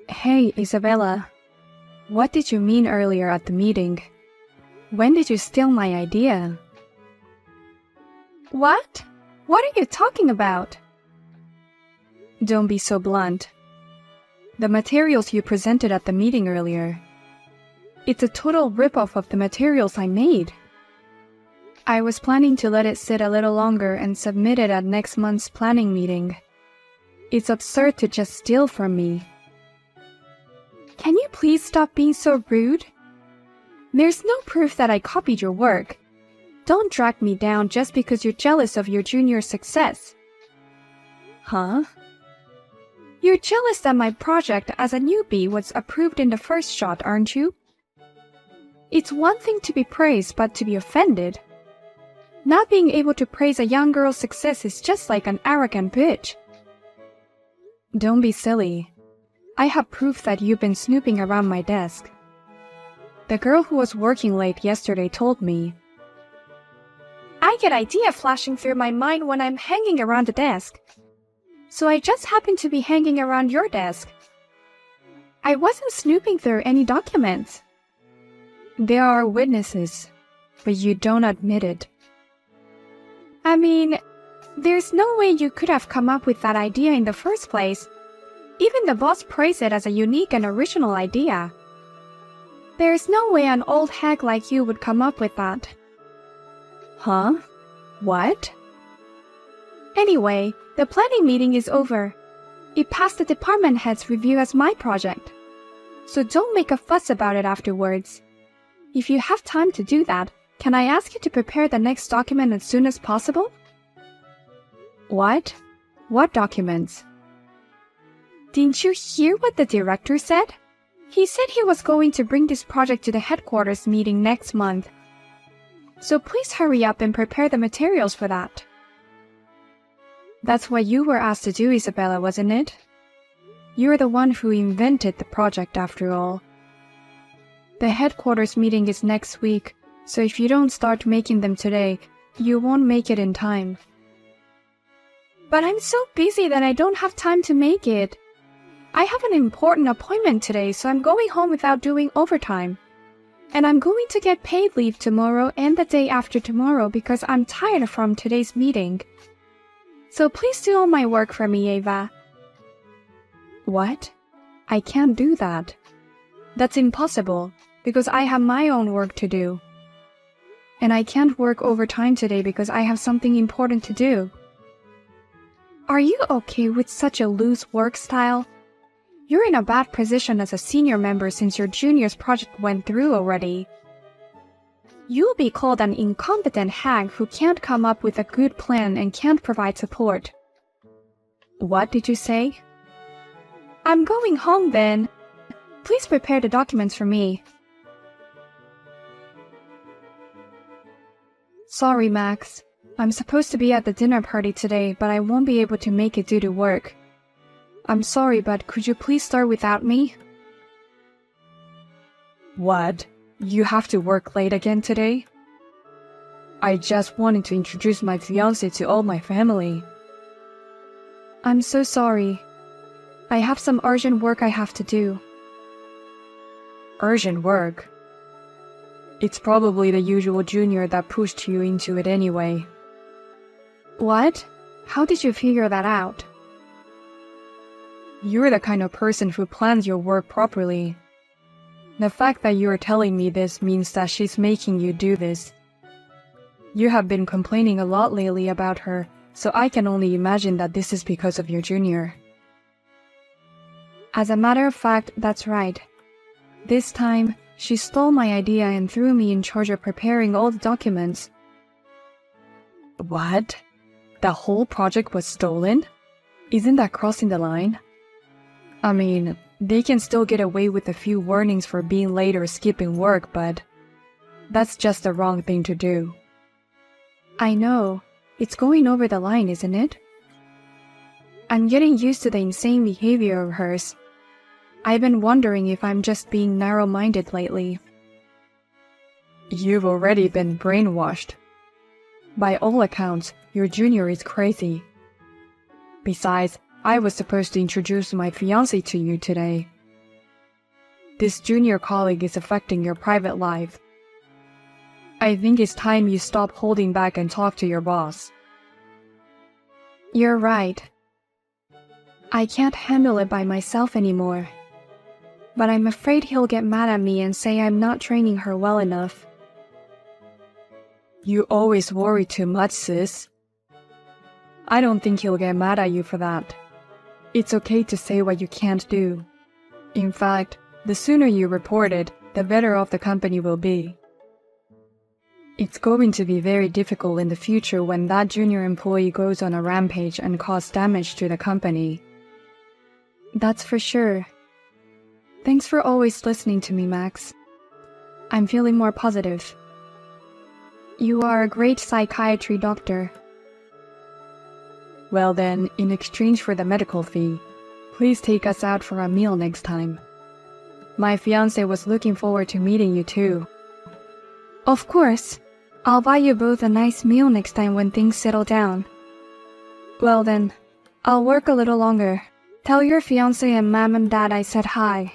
Hey, Isabella. What did you mean earlier at the meeting? When did you steal my idea? What? What are you talking about? Don't be so blunt. The materials you presented at the meeting earlier. It's a total rip-off of the materials I made. I was planning to let it sit a little longer and submit it at next month's planning meeting. It's absurd to just steal from me. Can you please stop being so rude? There's no proof that I copied your work. Don't drag me down just because you're jealous of your junior's success. Huh? You're jealous that my project as a newbie was approved in the first shot, aren't you? It's one thing to be praised, but to be offended. Not being able to praise a young girl's success is just like an arrogant bitch. Don't be silly. I have proof that you've been snooping around my desk. The girl who was working late yesterday told me. I get ideas flashing through my mind when I'm hanging around the desk. So I just happened to be hanging around your desk. I wasn't snooping through any documents. There are witnesses, but you don't admit it. I mean, there's no way you could have come up with that idea in the first place. Even the boss praised it as a unique and original idea. There's no way an old hag like you would come up with that. Huh? What? Anyway, the planning meeting is over. It passed the department head's review as my project. So don't make a fuss about it afterwards. If you have time to do that, can I ask you to prepare the next document as soon as possible? What? What documents? Didn't you hear what the director said? He said he was going to bring this project to the headquarters meeting next month. So please hurry up and prepare the materials for that. That's what you were asked to do, Isabella, wasn't it? You're the one who invented the project after all. The headquarters meeting is next week, so if you don't start making them today, you won't make it in time. But I'm so busy that I don't have time to make it. I have an important appointment today, so I'm going home without doing overtime. And I'm going to get paid leave tomorrow and the day after tomorrow because I'm tired from today's meeting. So please do all my work for me, Ava. What? I can't do that. That's impossible, because I have my own work to do. And I can't work overtime today because I have something important to do. Are you okay with such a loose work style? You're in a bad position as a senior member since your junior's project went through already. You'll be called an incompetent hag who can't come up with a good plan and can't provide support. What did you say? I'm going home then. Please prepare the documents for me. Sorry, Max. I'm supposed to be at the dinner party today, but I won't be able to make it due to work. I'm sorry, but could you please start without me? What? You have to work late again today? I just wanted to introduce my fiancé to all my family. I'm so sorry. I have some urgent work I have to do. Urgent work? It's probably the usual junior that pushed you into it anyway. What? How did you figure that out? You're the kind of person who plans your work properly. The fact that you're telling me this means that she's making you do this. You have been complaining a lot lately about her, so I can only imagine that this is because of your junior. As a matter of fact, that's right. This time, she stole my idea and threw me in charge of preparing all the documents. What? The whole project was stolen? Isn't that crossing the line? I mean, they can still get away with a few warnings for being late or skipping work, but that's just the wrong thing to do. I know. It's going over the line, isn't it? I'm getting used to the insane behavior of hers. I've been wondering if I'm just being narrow-minded lately. You've already been brainwashed. By all accounts, your junior is crazy. Besides, I was supposed to introduce my fiancé to you today. This junior colleague is affecting your private life. I think it's time you stop holding back and talk to your boss. You're right. I can't handle it by myself anymore. But I'm afraid he'll get mad at me and say I'm not training her well enough. You always worry too much, sis. I don't think he'll get mad at you for that. It's okay to say what you can't do. In fact, the sooner you report it, the better off the company will be. It's going to be very difficult in the future when that junior employee goes on a rampage and causes damage to the company. That's for sure. Thanks for always listening to me, Max. I'm feeling more positive. You are a great psychiatry doctor. Well then, in exchange for the medical fee, please take us out for a meal next time. My fiancé was looking forward to meeting you too. Of course. I'll buy you both a nice meal next time when things settle down. Well then, I'll work a little longer. Tell your fiancé and mom and dad I said hi.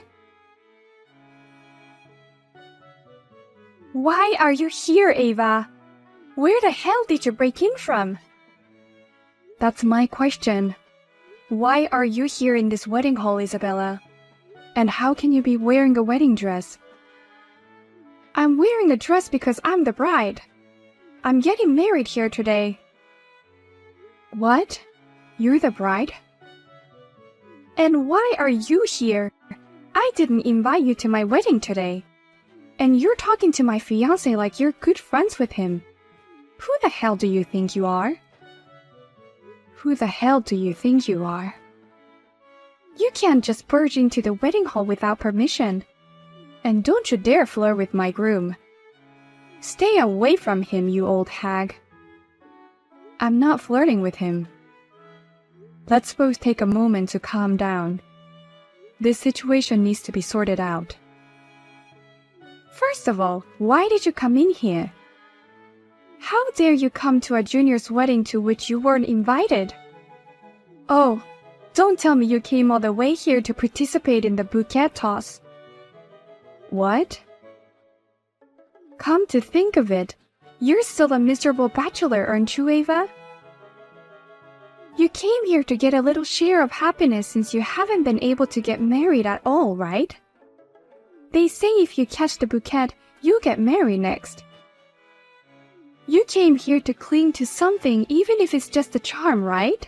Why are you here, Ava? Where the hell did you break in from? That's my question. Why are you here in this wedding hall, Isabella? And how can you be wearing a wedding dress? I'm wearing a dress because I'm the bride. I'm getting married here today. What? You're the bride? And why are you here? I didn't invite you to my wedding today. And you're talking to my fiancé like you're good friends with him. Who the hell do you think you are? Who the hell do you think you are? You can't just barge into the wedding hall without permission. And don't you dare flirt with my groom. Stay away from him, you old hag. I'm not flirting with him. Let's both take a moment to calm down. This situation needs to be sorted out. First of all, why did you come in here? How dare you come to a junior's wedding to which you weren't invited? Oh, don't tell me you came all the way here to participate in the bouquet toss. What? Come to think of it, you're still a miserable bachelor, aren't you, Ava? You came here to get a little share of happiness since you haven't been able to get married at all, right? They say if you catch the bouquet, you get married next. You came here to cling to something even if it's just a charm, right?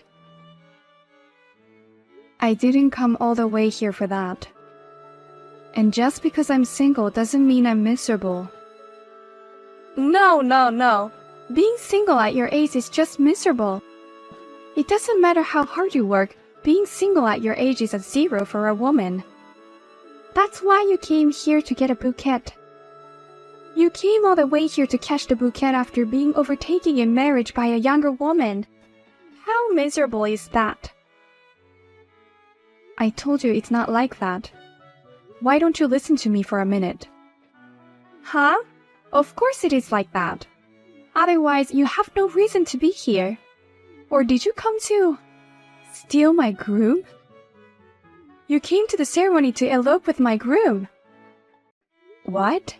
I didn't come all the way here for that. And just because I'm single doesn't mean I'm miserable. No. Being single at your age is just miserable. It doesn't matter how hard you work, being single at your age is a 0 for a woman. That's why you came here to get a bouquet. You came all the way here to catch the bouquet after being overtaken in marriage by a younger woman. How miserable is that? I told you it's not like that. Why don't you listen to me for a minute? Huh? Of course it is like that. Otherwise, you have no reason to be here. Or did you come to steal my groom? You came to the ceremony to elope with my groom. What?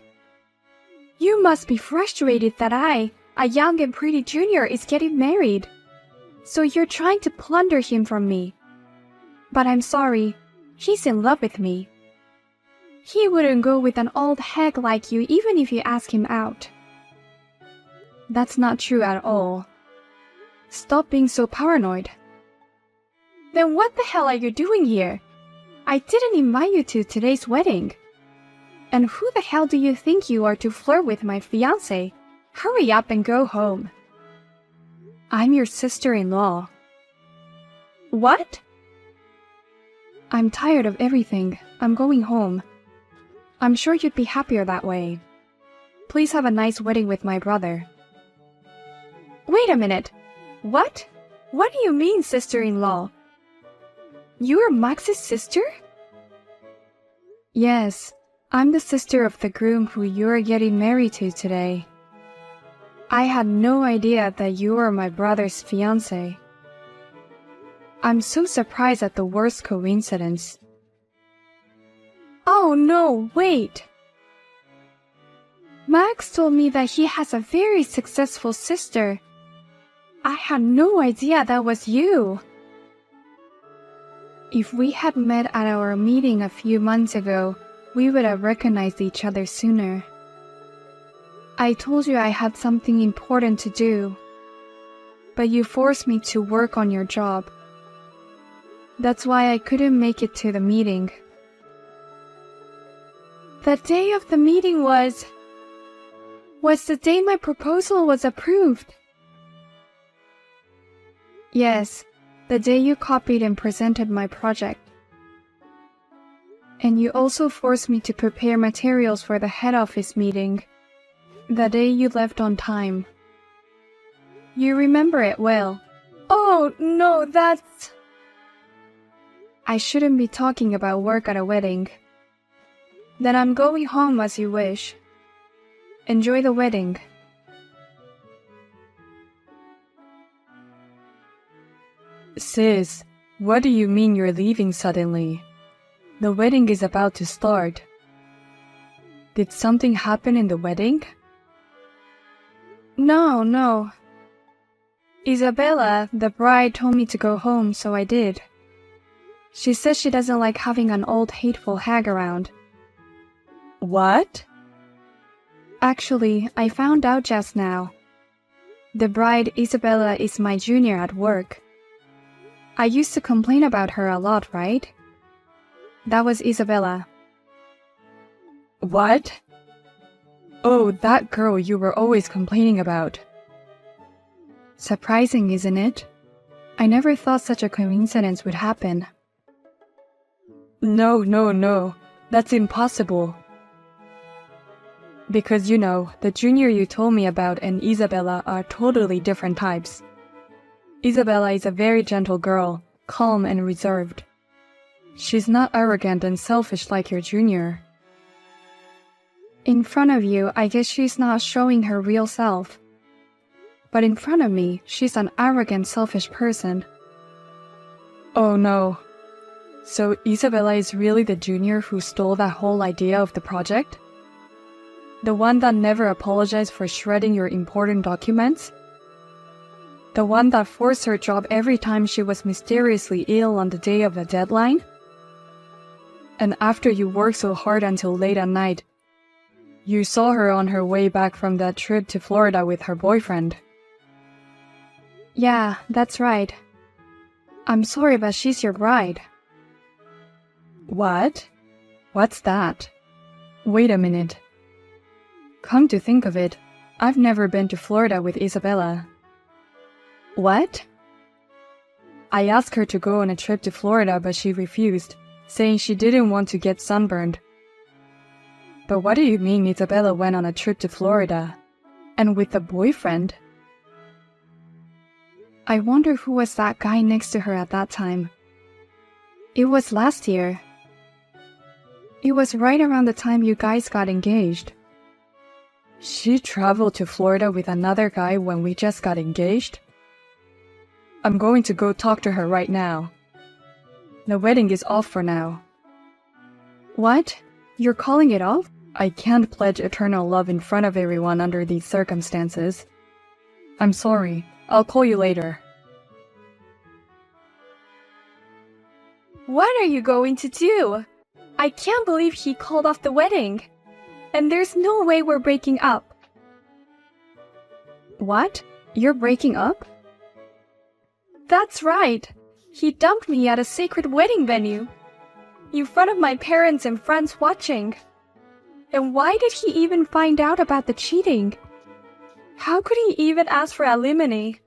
You must be frustrated that I, a young and pretty junior, is getting married. So you're trying to plunder him from me. But I'm sorry, he's in love with me. He wouldn't go with an old hag like you even if you ask him out. That's not true at all. Stop being so paranoid. Then what the hell are you doing here? I didn't invite you to today's wedding. And who the hell do you think you are to flirt with my fiancé? Hurry up and go home. I'm your sister-in-law. What? I'm tired of everything. I'm going home. I'm sure you'd be happier that way. Please have a nice wedding with my brother. Wait a minute. What? What do you mean, sister-in-law? You're Max's sister? Yes, I'm the sister of the groom who you're getting married to today. I had no idea that you were my brother's fiancé. I'm so surprised at the worst coincidence. Oh No, wait. Max told me that he has a very successful sister. I had no idea that was you. If we had met at our meeting a few months ago, we would have recognized each other sooner. I told you I had something important to do, but you forced me to work on your job. That's why I couldn't make it to the meeting. The day of the meeting was the day my proposal was approved. Yes, the day you copied and presented my project. And you also forced me to prepare materials for the head office meeting, the day you left on time. You remember it well. Oh, no, that's... I shouldn't be talking about work at a wedding. Then I'm going home as you wish. Enjoy the wedding. Sis, what do you mean you're leaving suddenly? The wedding is about to start. Did something happen in the wedding? No. Isabella, the bride, told me to go home, so I did. She says she doesn't like having an old hateful hag around. What? Actually, I found out just now. The bride, Isabella, is my junior at work. I used to complain about her a lot, right? That was Isabella. What? Oh, that girl you were always complaining about. Surprising, isn't it? I never thought such a coincidence would happen. No. That's impossible. Because the junior you told me about and Isabella are totally different types. Isabella is a very gentle girl, calm and reserved. She's not arrogant and selfish like your junior. In front of you, I guess she's not showing her real self. But in front of me, she's an arrogant, selfish person. Oh no. So Isabella is really the junior who stole that whole idea of the project? The one that never apologized for shredding your important documents? The one that forced her job every time she was mysteriously ill on the day of the deadline? And after you worked so hard until late at night, you saw her on her way back from that trip to Florida with her boyfriend. Yeah, that's right. I'm sorry, but she's your bride. What? What's that? Wait a minute. Come to think of it, I've never been to Florida with Isabella. What? I asked her to go on a trip to Florida, but she refused, saying she didn't want to get sunburned. But what do you mean Isabella went on a trip to Florida? And with a boyfriend? I wonder who was that guy next to her at that time. It was last year. It was right around the time you guys got engaged. She traveled to Florida with another guy when we just got engaged? I'm going to go talk to her right now. The wedding is off for now. What? You're calling it off? I can't pledge eternal love in front of everyone under these circumstances. I'm sorry. I'll call you later. What are you going to do? I can't believe he called off the wedding. And there's no way we're breaking up. What? You're breaking up? That's right. He dumped me at a sacred wedding venue, in front of my parents and friends watching. And why did he even find out about the cheating? How could he even ask for alimony?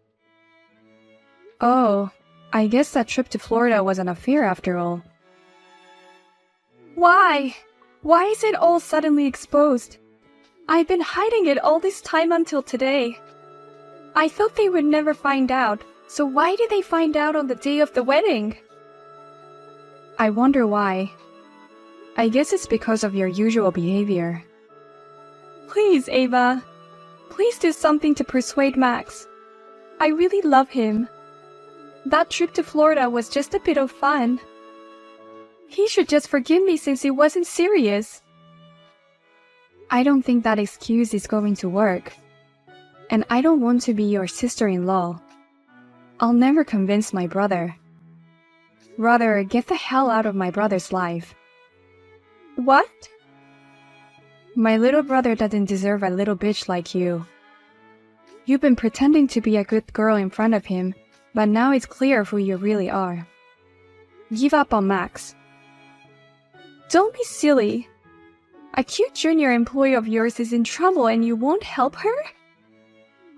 Oh, I guess that trip to Florida was an affair after all. Why? Why is it all suddenly exposed? I've been hiding it all this time until today. I thought they would never find out, so why did they find out on the day of the wedding? I wonder why. I guess it's because of your usual behavior. Please, Ava. Please do something to persuade Max. I really love him. That trip to Florida was just a bit of fun. He should just forgive me since it wasn't serious. I don't think that excuse is going to work. And I don't want to be your sister-in-law. I'll never convince my brother. Rather, get the hell out of my brother's life. What? My little brother doesn't deserve a little bitch like you. You've been pretending to be a good girl in front of him, but now it's clear who you really are. Give up on Max. Don't be silly. A cute junior employee of yours is in trouble and you won't help her?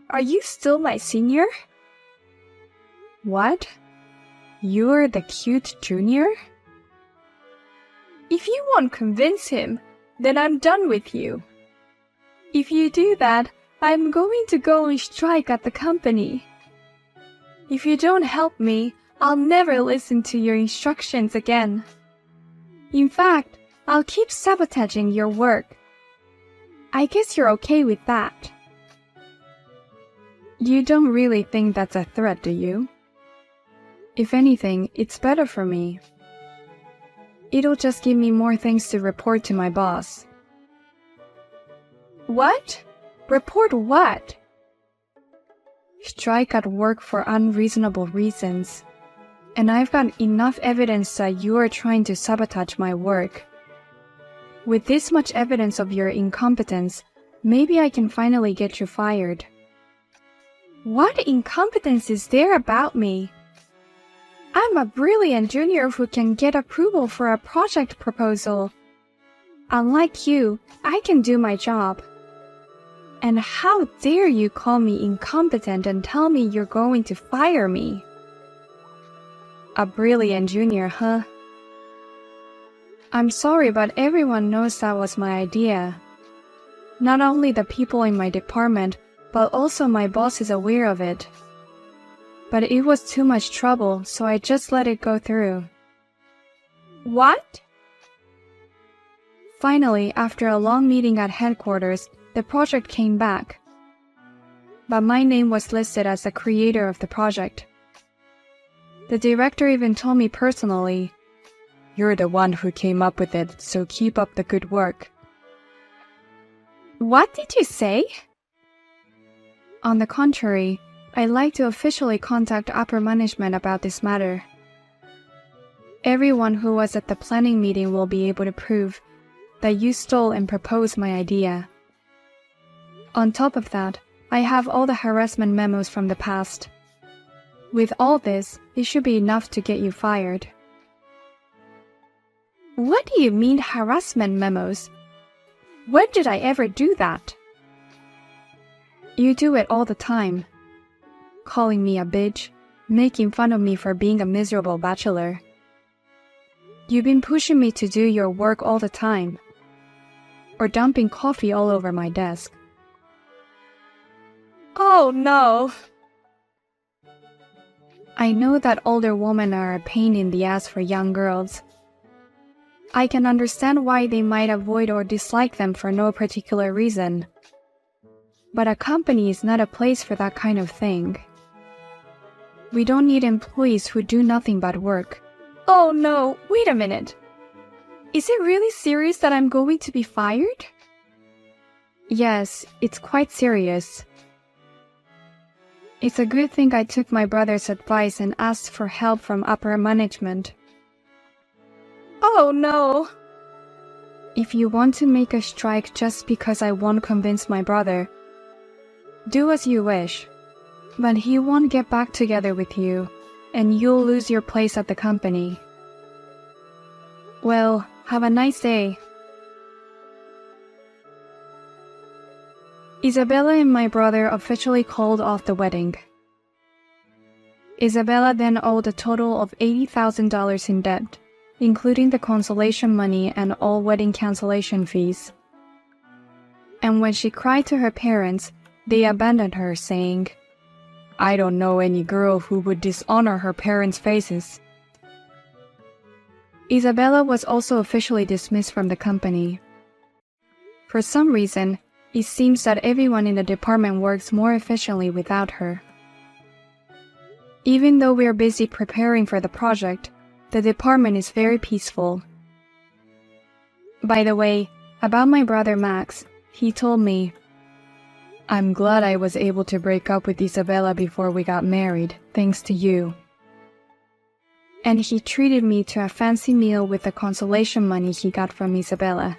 Are you still my senior? What? You're the cute junior? If you won't convince him, then I'm done with you. If you do that, I'm going to go on strike at the company. If you don't help me, I'll never listen to your instructions again. In fact, I'll keep sabotaging your work. I guess you're okay with that. You don't really think that's a threat, do you? If anything, it's better for me. It'll just give me more things to report to my boss. What? Report what? Strike at work for unreasonable reasons. And I've got enough evidence that you are trying to sabotage my work. With this much evidence of your incompetence, maybe I can finally get you fired. What incompetence is there about me? I'm a brilliant junior who can get approval for a project proposal. Unlike you, I can do my job. And how dare you call me incompetent and tell me you're going to fire me? A brilliant junior, huh? I'm sorry, but everyone knows that was my idea. Not only the people in my department, but also my boss is aware of it. But it was too much trouble, so I just let it go through. What? Finally, after a long meeting at headquarters, the project came back. But my name was listed as the creator of the project. The director even told me personally, "You're the one who came up with it, so keep up the good work." What did you say? On the contrary, I'd like to officially contact upper management about this matter. Everyone who was at the planning meeting will be able to prove that you stole and proposed my idea. On top of that, I have all the harassment memos from the past. With all this, it should be enough to get you fired. What do you mean harassment memos? When did I ever do that? You do it all the time. Calling me a bitch, making fun of me for being a miserable bachelor. You've been pushing me to do your work all the time. Or dumping coffee all over my desk. Oh no! I know that older women are a pain in the ass for young girls. I can understand why they might avoid or dislike them for no particular reason. But a company is not a place for that kind of thing. We don't need employees who do nothing but work. Oh no, wait a minute. Is it really serious that I'm going to be fired? Yes, it's quite serious. It's a good thing I took my brother's advice and asked for help from upper management. Oh no! If you want to make a strike just because I won't convince my brother, do as you wish. But he won't get back together with you, and you'll lose your place at the company. Well, have a nice day. Isabella and my brother officially called off the wedding. Isabella then owed a total of $80,000 in debt, including the consolation money and all wedding cancellation fees. And when she cried to her parents, they abandoned her, saying, "I don't know any girl who would dishonor her parents' faces." Isabella was also officially dismissed from the company. For some reason, it seems that everyone in the department works more efficiently without her. Even though we are busy preparing for the project, The department is very peaceful. By the way, about my brother Max, he told me, "I'm glad I was able to break up with Isabella before we got married, thanks to you." And he treated me to a fancy meal with the consolation money he got from Isabella.